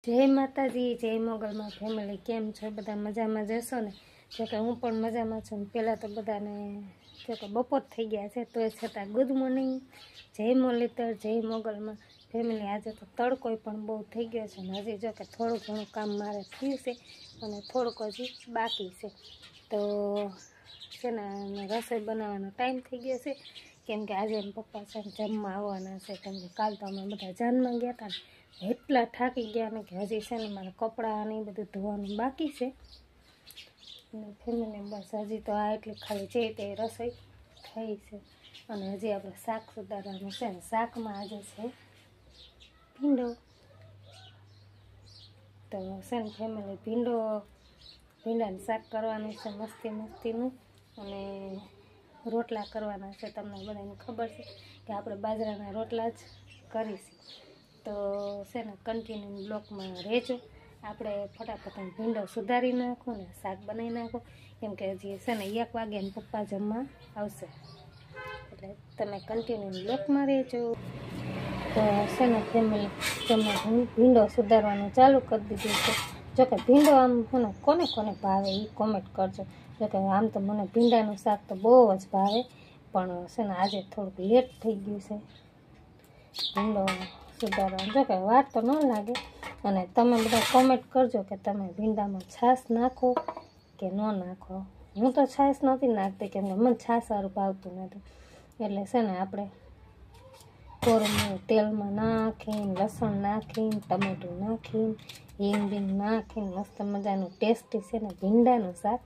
जय माताजी जय मोगलमा फैमिली केम छो बधा मजा में जशो ने जो कि हूँ पण मजा में छूँ। पहला तो बधाने जो कि बपोर थी गया है तो छता गुड मॉर्निंग जय मुरलीधर जय मोगलमा फैमिली। आज तो तड़को पण बहुत थी गयो है हजी जो कि थोड़ું ઘણું काम मारे थयुं छे अने थोड़ुंक हजी बाकी है तो છે ને રસોઈ બનાવવાનો ટાઈમ થઈ ગયો છે કેમ કે આજે પપ્પા છે ને જમવા આવવાના છે કેમ કે કાલ તો અમે બધા જાનમાં ગયા હતા ને એટલા થાકી ગયા ને કે હજી છે ને મારા કપડાં ને બધું ધોવાનું બાકી છે અને ફેમિલી બસ હજી તો આ એટલી ખાલી છે તે રસોઈ થઈ છે અને હજી આપણે શાક સુધારવાનું છે ને શાકમાં આજે છે ભીંડો તો છે ને ફેમિલી ભીંડાનું શાક કરવાનું છે મસ્તીનું અને રોટલા કરવાના છે। તમને બધાને ખબર છે કે આપણે બાજરાના રોટલા જ કરીશું તો છે ને કન્ટિન્યુ બ્લોકમાં રહેજો। આપણે ફટાફટ ભીંડો સુધારી નાખો ને શાક બનાવી નાખો કેમ કે હજી છે ને 1 વાગે ને પપ્પા જમવા આવશે એટલે તમે કન્ટિન્યુ બ્લોકમાં રહેજો। તો છે ને ફેમિલી તમે ભીંડો સુધારવાનું ચાલુ કરી દીધું છે। જો કે ભીંડો આમ છે ને કોને કોને ભાવે એ કોમેન્ટ કરજો। જો કે આમ તો મને ભીંડાનું શાક તો બહુ જ ભાવે પણ છે ને આજે થોડુંક લેટ થઈ ગયું છે ભીંડો સુધારવાનું। જો કે વાર તો ન લાગે અને તમે બધા કોમેન્ટ કરજો કે તમે ભીંડામાં છાશ નાખો કે ન નાખો। હું તો છાશ નથી નાખતી કેમ કે મને છાશવાળું ભાવતું નથી એટલે છે ને આપણે કોરું તેલમાં નાખીને લસણ નાખીને ટમેટું નાખીને હિંગ નાખીને મસ્ત મજાનું ટેસ્ટી છે ને ભીંડાનું શાક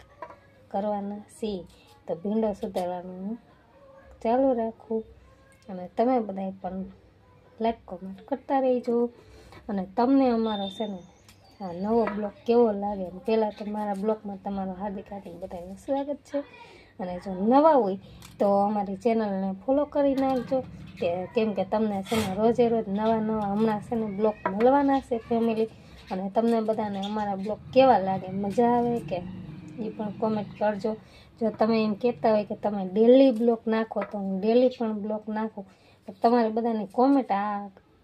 કરવાના છીએ। તો ભીંડો સુધારવાનું ચાલુ રાખું અને તમે બધા પણ લાઈક કોમેન્ટ કરતા રહેજો અને તમને અમારો છે ને આ નવો બ્લોગ કેવો લાગે પહેલાં તો મારા બ્લોગમાં તમારું હાર્દિક બધાનું સ્વાગત છે અને જો નવા હોય તો અમારી ચેનલને ફોલો કરી નાખજો કેમ કે તમને છે ને રોજે રોજ નવા હમણાં છે ને બ્લોગ મળવાના છે ફેમિલી અને તમને બધાને અમારા બ્લોગ કેવા લાગે મજા આવે કે એ પણ કોમેન્ટ કરજો। જો તમે એમ કહેતા હોય કે તમે ડેલી બ્લોગ નાખો તો હું ડેલી પણ બ્લોગ નાખું તો તમારે બધાની કોમેન્ટ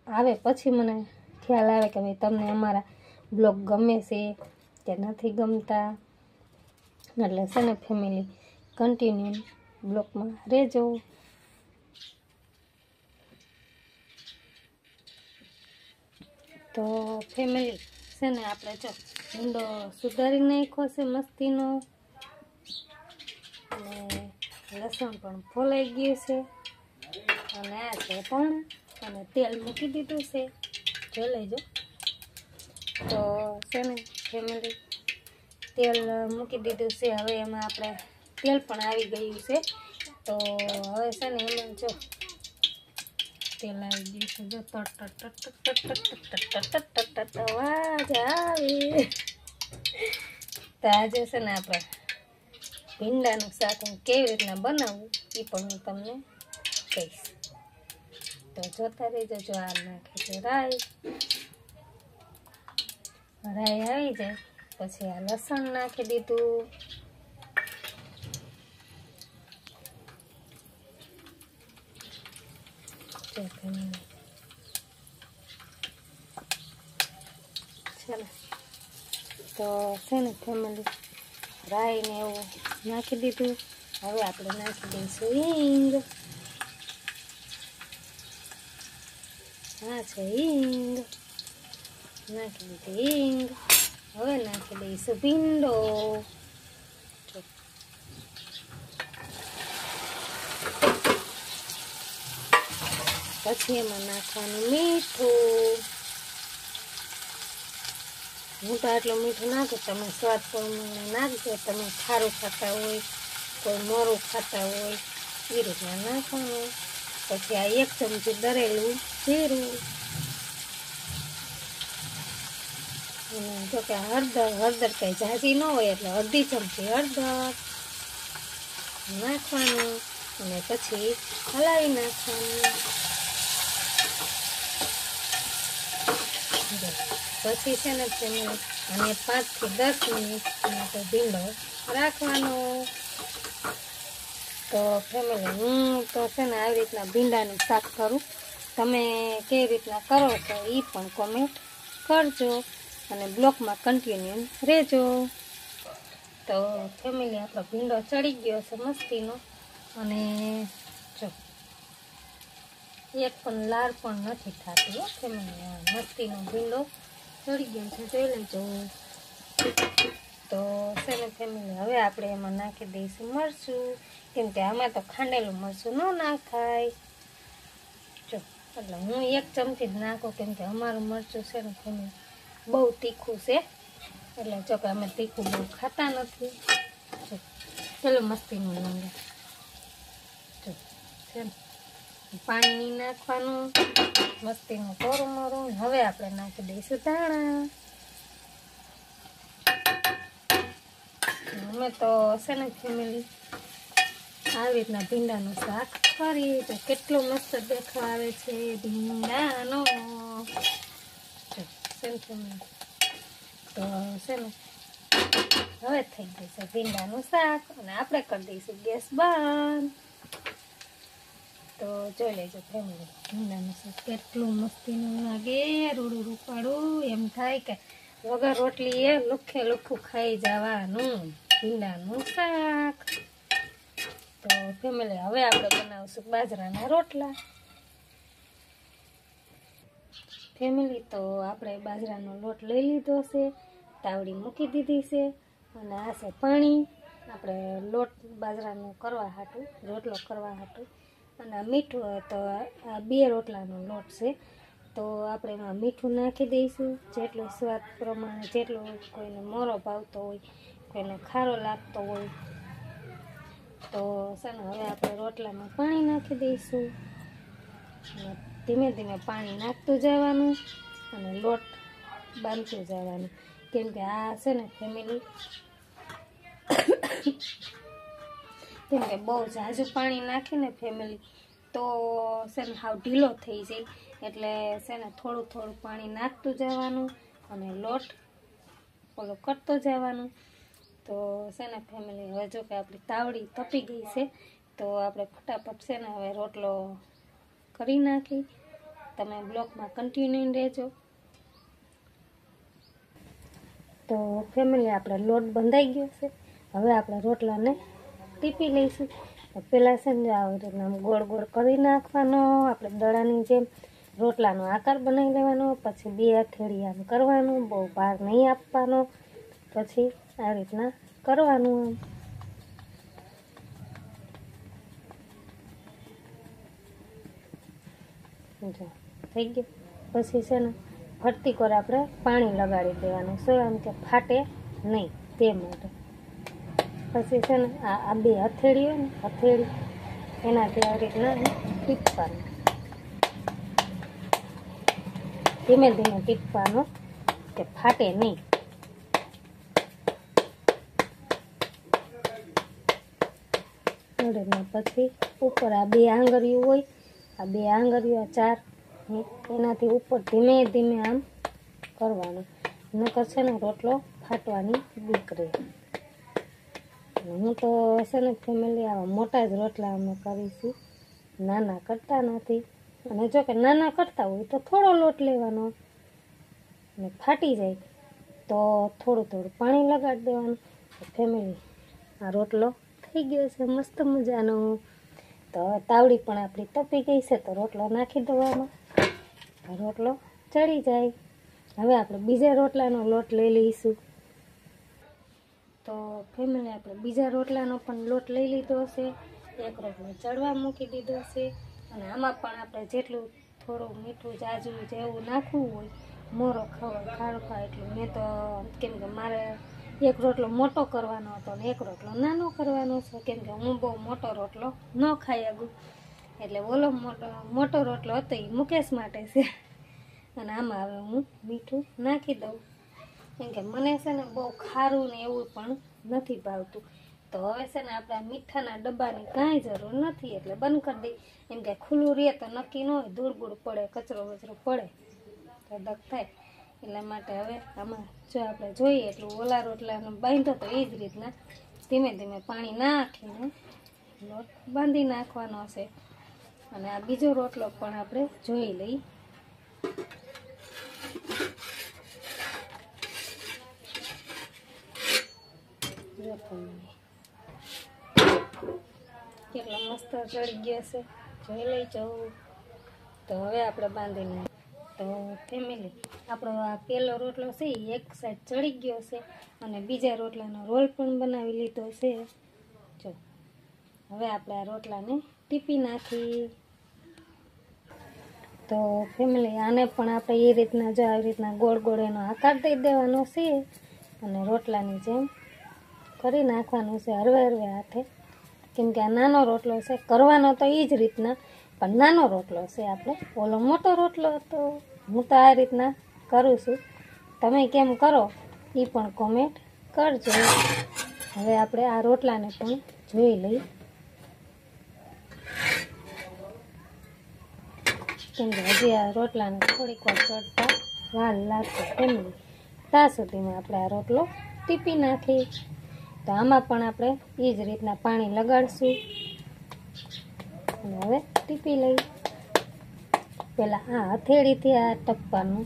આવે પછી મને ખ્યાલ આવે કે ભાઈ તમને અમારા બ્લોગ ગમે છે કે નથી ગમતા એટલે છે ને ફેમિલી કન્ટિન્યુ બ્લોગમાં રહેજો। તો ફેમિલી છે ને આપણે જો ભીંડો સુધારી નાખ્યો છે મસ્તીનો અને લસણ પણ ફોલાઈ ગયું છે અને આ છે પણ અને તેલ મૂકી દીધું છે જોઈ લેજો। તો છે ને ફેમિલી તેલ મૂકી દીધું છે હવે એમાં આપણે તેલ પણ આવી ગયું છે તો હવે છે ને એમાં જો તેલ આવી ગયું છે જો અવાજ આવે તો આજે છે ને આપણે ભીંડાનું શાક હું કેવી રીતના બનાવવું એ પણ હું તમને કહીશ તો જોતા રહેજો। જો આ નાખે છે રાઈ આવી જાય પછી આ લસણ નાખી દીધું ચાલો તો છે ને ફેમિલી રાઈ ને એવું નાખી દીધું હવે આપણે નાખી દઈશું હિંગ હા છે હિંગ નાખી દીધી હિંગ હવે નાખી દઈશું ભીંડો પછી એમાં નાખવાનું મીઠું હું તો આટલું મીઠું નાખું તમે સ્વાદ પ્રમાણે નાખજો તમે ખારું ખાતા હોય કોઈ મોરું ખાતા હોય એ રીતના નાખવાનું પછી આ 1 ચમચી દરેલું જીરું અને જો કે હળદર કંઈ ઝાઝી ન હોય એટલે અડધી ચમચી હળદર નાખવાનું અને પછી હલાવી નાખવાનું પછી છે ને અને 5 થી 10 મિનિટ માટે ભીંડો રાખવાનો। તો ફેમિલી હું તો છે ને આવી રીતના ભીંડાનું શાક કરું તમે કેવી રીતના કરો છો એ પણ કોમેન્ટ કરજો। અને બ્લોગમાં કન્ટિન્યુ રહેજો. તો ફેમિલી આપણો ભીંડો ચડી ગયો છે મસ્તીનો, અને જો એક પણ લાર પણ નથી થતી ફેમિલી. મસ્તીનો ભીંડો ચડી ગયો છે, જોઈ લેજો. તો ચાલો ફેમિલી, હવે આપણે એમાં નાખી દઈશું મરચું, કેમ કે આમાં તો ખાંડેલું મરચું ન નાખાય. જો એટલે હું 1 ચમચી જ નાખું, કેમ કે અમારું મરચું છે ને ફેમિલી બહુ તીખું છે, એટલે જો કે અમે તીખું બહુ ખાતા નથી. જો પેલું મસ્તીનું નાંગે જો છે ને, પાણી નહીં નાખવાનું, મસ્તીનું કોરું મોરું. હવે આપણે નાખી દઈશું ધાણા. અમે તો છે ને ફેમિલી આવી રીતના ભીંડાનું શાક કરીએ તો કેટલું મસ્ત દેખાવ આવે છે ભીંડાનો. તો છે ને હવે થઈ જશે ભીંડાનું શાક, અને આપણે કરી દઈશું ગેસ બંધ. તો જોઈ લેજો ફેમિલી, ભીંડાનું શાક કેટલું મસ્તીનું લાગે, રૂડું રૂપાડું. એમ થાય કે વગર રોટલી એ લુખે લુખું ખાઈ જવાનું ભીંડાનું શાક. તો ફેમિલી હવે આપણે બનાવશું બાજરાના રોટલા. ફેમિલી તો આપણે બાજરાનો લોટ લઈ લીધો છે, તાવડી મૂકી દીધી છે, અને આ છે પાણી આપણે લોટ બાજરાનો કરવા હાટું, રોટલો કરવા હાટું. અને મીઠું તો આ 2 રોટલાનો લોટ છે, તો આપણે એમાં મીઠું નાખી દઈશું જેટલું સ્વાદ પ્રમાણે, જેટલું કોઈને મોરો ભાવતો હોય, કોઈને ખારો લાગતો હોય. તો છે ને હવે આપણે રોટલામાં પાણી નાખી દઈશું, અને ધીમે ધીમે પાણી નાખતું જવાનું, અને લોટ બાંધતું જવાનું. કેમ કે આ છે ને ફેમિલી કેમ કે બહુ ઝાઝુ પાણી નાખીને ફેમિલી તો છે ને હાવ ઢીલો થઈ જાય, એટલે છે ને થોડું થોડું પાણી નાખતું જવાનું, અને લોટ ઓલો કરતો જવાનું. તો છે ને ફેમિલી હવે જો કે આપણી તાવડી તપી ગઈ છે, તો આપણે ફટાફટ છે ને હવે રોટલો કરી નાખી. તમે બ્લોગમાં કન્ટિન્યુ રહેજો. તો ફેમિલી આપણે લોટ બંધાઈ ગયો છે, હવે આપણે રોટલાને ટીપી લઈશું. પહેલાં છે ને આવી રીતના ગોળ ગોળ કરી નાખવાનો, આપણે દડાની જેમ રોટલાનો આકાર બનાવી લેવાનો, પછી 2 હથેળી આમ કરવાનું, બહુ ભાર નહીં આપવાનો, પછી આ રીતના કરવાનું. આમ જો થઈ ગયું. પછી છે ને ફરતી કોર આપણે પાણી લગાડી દેવાનું, શું આમ કે ફાટે નહીં તે માટે. પછી છે ને આ 2 હથેળી હોય ને, હથેળી એનાથી આવી રીતના ટીપવાનું, ધીમે ધીમે ટીપવાનું કે ફાટે નહીં. પછી ઉપર આ 2 આંગળીઓ હોય, આ 2 આંગળીઓ 4, એનાથી ઉપર ધીમે ધીમે આમ કરવાનું, નકર છે ને રોટલો ફાટવાની બીક રહે. હું તો છે ને ફેમિલી આવા મોટા જ રોટલા અમે કરીશું, નાના કરતા નથી. અને જો કે નાના કરતા હોય તો થોડો લોટ લેવાનો, અને ફાટી જાય તો થોડું થોડું પાણી લગાડી દેવાનું. ફેમિલી આ રોટલો થઈ ગયો છે મસ્ત મજાનો. તો હવે તાવડી પણ આપણી તપી ગઈ છે, તો રોટલો નાખી દેવાનો, રોટલો ચડી જાય. હવે આપણે બીજા રોટલાનો લોટ લઈ લઈશું. તો ફેમિલી આપણે બીજા રોટલાનો પણ લોટ લઈ લીધો છે, એક રોટલો ચડવા મૂકી દીધો છે, અને આમાં પણ આપણે જેટલું થોડું મીઠું જાજુ જેવું નાખવું હોય, મોરો ખારો ખાય એટલું. મેં તો કેમ કે મારે એક રોટલો મોટો કરવાનો હતો ને એક રોટલો નાનો કરવાનો છે, કેમ કે હું બહુ મોટો રોટલો ન ખાઈ શકું, એટલે ઓલો મોટો રોટલો હતો એ મુકેશ માટે છે. અને આમાં હવે હું મીઠું નાખી દઉં, કેમ કે મને છે ને બહુ ખારું ને એવું પણ નથી ભાવતું. તો હવે છે ને આપણે મીઠાના ડબ્બાની કાંઈ જરૂર નથી, એટલે બંધ કરી દઈ. એમ કે ખુલ્લું રહે તો નક્કી ન હોય, ધૂળ બૂળ પડે, કચરો વચરો પડે તો દક થાય. એટલા માટે હવે આમાં જો આપણે જોઈએ એટલું ઓલા રોટલાનો બાંધો તો એ જ રીતના ધીમે ધીમે પાણી નાખીને લોટ બાંધી નાખવાનો છે. અને આ બીજો રોટલો પણ આપણે જોઈ લઈ. કેટલો મસ્ત ચડી ગયો છે, જોઈ લઈ જવું. તો હવે આપણે બાંધીને તો ફેમિલી આપણો આ પહેલો રોટલો છે એ એક સાઈડ ચડી ગયો છે અને બીજા રોટલાનો રોલ પણ બનાવી લીધો છે. જો હવે આપણે આ રોટલાને ટીપી નાખી. તો ફેમિલી આને પણ આપણે એ રીતના જો આવી રીતના ગોળ ગોળ એનો આકાર દઈ દેવાનો છે અને રોટલાની જેમ કરી નાખવાનું છે હરવે હરવે હાથે. કેમ કે આ નાનો રોટલો છે, કરવાનો તો એ જ રીતના, પણ નાનો રોટલો છે. આપણે ઓલો મોટો રોટલો તો હું તો આ રીતના કરું છું, તમે કેમ કરો એ પણ કોમેન્ટ કરજો. હવે આપણે આ રોટલાને પણ જોઈ લઈ, કેમ કે હજી આ રોટલાને થોડીક વાર ચડતા વાર લાગશે ફેમિલી. ત્યાં સુધીમાં આપણે આ રોટલો ટીપી નાખી. તો આમાં પણ આપણે એ જ રીતના પાણી લગાડશું અને હવે ટીપી લઈ. પહેલાં આ હથેળીથી આ ટપવાનું,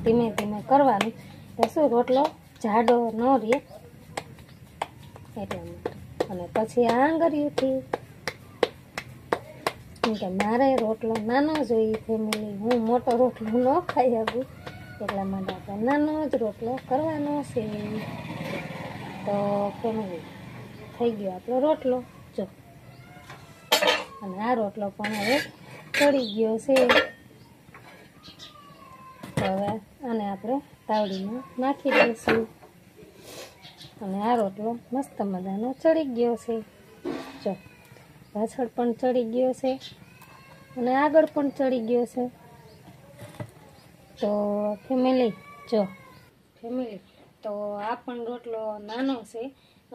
ધીમે ધીમે કરવાનું, તો શું રોટલો જાડો ન રહે એટલા માટે. અને પછી આ આંગળીઓથી, કેમ કે મારે રોટલો નાનો જોઈએ ફેમિલી, હું મોટો રોટલો ન ખાઈ શકું એટલા માટે આપણે નાનો જ રોટલો કરવાનો છે. તો ફેમિલી થઈ ગયો આપણો રોટલો જો, અને આ રોટલો પણ હવે ચડી ગયો છે. તો હવે આને આપણે તાવડીમાં નાખી દઈશું અને આ રોટલો મસ્ત મજાનો ચડી ગયો છે. જો પાછળ પણ ચડી ગયો છે અને આગળ પણ ચડી ગયો છે. તો ફેમિલી જો ફેમિલી તો આ પણ રોટલો નાનો છે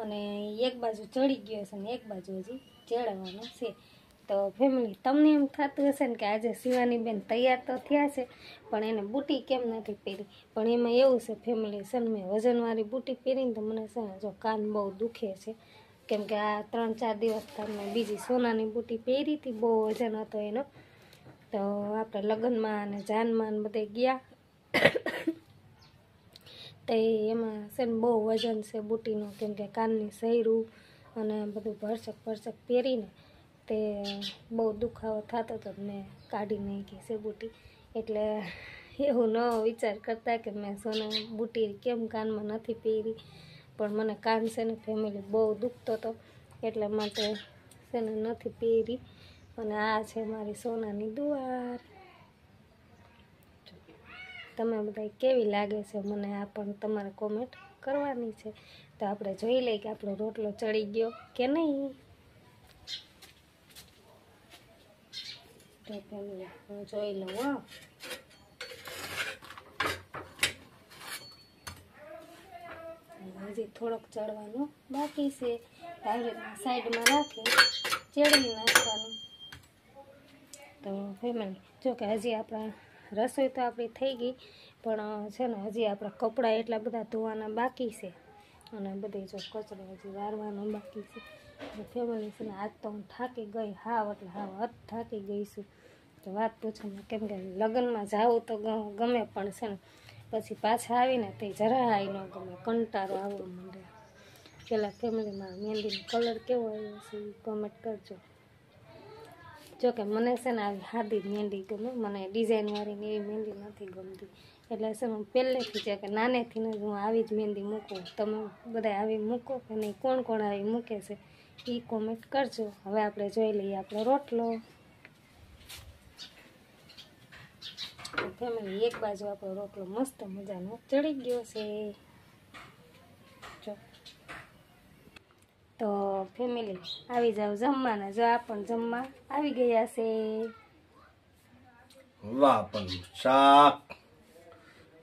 અને એક બાજુ ચડી ગયો છે અને એક બાજુ હજી ચડવાનો છે. તો ફેમિલી તમને એમ થતું હશે ને કે આજે શિવાની બેન તૈયાર તો થયા છે પણ એને બુટી કેમ નથી પહેરી, પણ એમાં એવું છે ફેમિલી છે ને મેં વજનવાળી બુટી પહેરીને તો મને છે ને જો કાન બહુ દુખે છે. કેમ કે આ 3-4 દિવસ મેં બીજી સોનાની બુટી પહેરી હતી, બહુ વજન હતો એનો. તો આપણે લગ્નમાં અને જાનમાં બધે ગયા તો એમાં છે ને બહુ વજન છે બુટીનું, કેમ કે કાનની સૈરું અને બધું ભરસક પહેરીને તે બહુ દુખાવો થતો હતો. મેં કાઢી નાખી છે બુટી. એટલે એવું ન વિચાર કરતા કે મેં સોના બુટી કેમ કાનમાં નથી પહેરી, પણ મને કાન છે ને ફેમિલી બહુ દુખતો હતો એટલે માટે છે ને નથી પહેરી. અને આ છે મારી સોનાની દુવાર. તમે બધા કેવી લાગે છે મને આ પણ તમારે કોમેન્ટ કરવાની છે. તો આપણે જોઈ લઈએ કે આપણો રોટલો ચડી ગયો કે નહીં. તો ફેમિલી હું જોઈ લઉં હો. હજી થોડોક ચડવાનું બાકી છે. આવી રીતના સાઈડમાં રાખી ચડી નાખવાનું. તો ફેમિલી જો કે હજી આપણા રસોઈ તો આપણી થઈ ગઈ, પણ છે ને હજી આપણા કપડાં એટલા બધા ધોવાના બાકી છે અને બધી જો કચરો હજી વારવાનો બાકી છે. તો ફેમિલી છે ને આજ તો હું થાકી ગઈ હાવ, એટલે હાવ હદ થાકી ગઈ છું. તો વાત પૂછવામાં, કેમ કે લગ્નમાં જાવું તો ગમે પણ છે ને પછી પાછા આવીને તે જરાય ન ગમે, કંટાળો આવવા માંડે. પહેલાં ફેમિલીમાં મહેંદીનો કલર કેવો આવ્યો છે એ કોમેન્ટ કરજો. જોકે મને છે ને આવી સાદી મહેંદી ગમે, મને ડિઝાઇનવાળી ને એવી મહેંદી નથી ગમતી. એટલે છે ને હું પહેલેથી છે કે નાનેથી જ હું આવી જ મહેંદી મૂકું. તમે બધા આવી મૂકો કે નહીં, કોણ કોણ આવી મૂકે છે એ કોમેન્ટ કરજો. હવે આપણે જોઈ લઈએ આપણો રોટલો. ફેમિલી એક બાજુ આપણો રોટલો મસ્ત મજાનો ચડી ગયો છે. જો તો ફેમિલી આવી જાવ જમવાના. જો આ પણ જમવા આવી ગયા છે. વાહ પણ શાક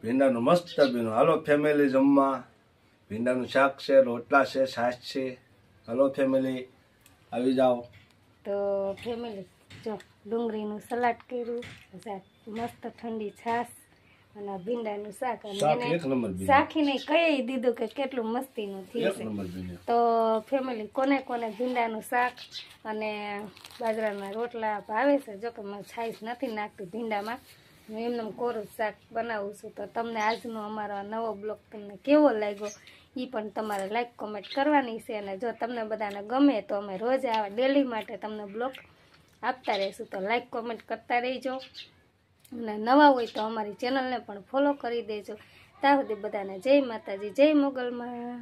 ભીંડાનું મસ્ત બીનું. હાલો ફેમિલી જમવા. ભીંડાનું શાક છે, રોટલા છે, છાશ છે. હાલો ફેમિલી આવી જાઓ. તો ફેમિલી જો ડુંગળીનું સલાડ કર્યું, મસ્ત ઠંડી છાશ અને ભીંડાનું શાક. અને શાખીને કહી દીધું કે કેટલું મસ્તીનું થયું છે. તો ફેમિલી કોને કોને ભીંડાનું શાક અને બાજરાના રોટલા ભાવે છે? જો કે મેં છાશ નથી નાખતી ભીંડામાં, હું એમને કોરું શાક બનાવું છું. તો તમને આજનો અમારો આ નવો બ્લોગ તમને કેવો લાગ્યો એ પણ તમારે લાઈક કોમેન્ટ કરવાની છે. અને જો તમને બધાને ગમે તો અમે રોજ આવા ડેલી માટે તમને બ્લોગ આપતા રહીશું. તો લાઈક કોમેન્ટ કરતા રહીજો અને નવા હોય તો અમારી ચેનલને પણ ફોલો કરી દેજો. ત્યાં સુધી બધાને જય માતાજી, જય મોગલમાં.